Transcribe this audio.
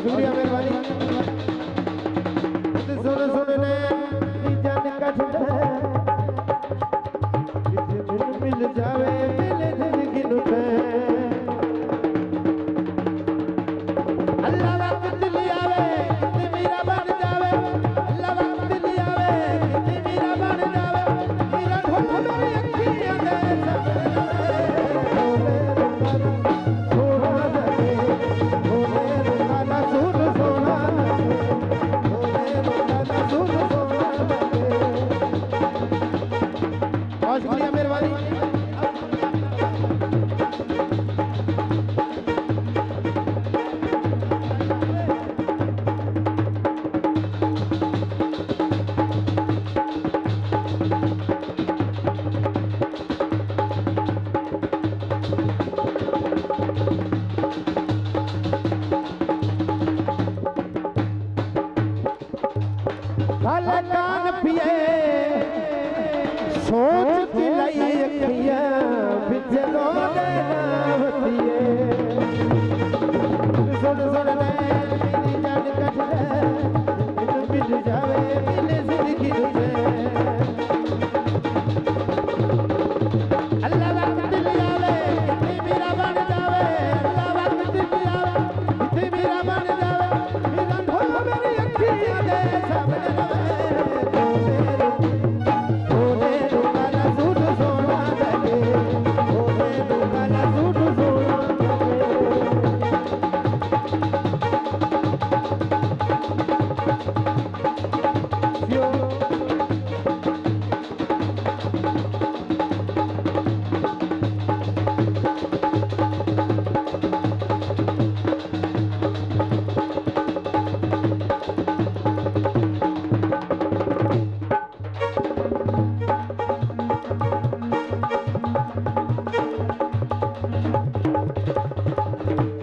शुक्रिया मेहरबानी सुन सुन ने जन कट मिल जावे मिले जिंदगी नुटे अल्लाह वक्त ले आवे कितनी मीरा बन जावे अल्लाह वक्त ले आवे कितनी मीरा बन जावे मीरा ढोल मेरी अखियां दे शुक्रिया मेहरबानी कान पिए सोच दिलाई अखियां बिच रोने नावतिए सुन सुन ने मेरी जान कट मिल जावे मिले जिंदगी तुझे अल्लाह वक्त ले आवे कितनी मीरा बन जावे अल्लाह वक्त ले आवे कितनी मीरा बन जावे मीरा ढोल मेरी अखियां दे सामने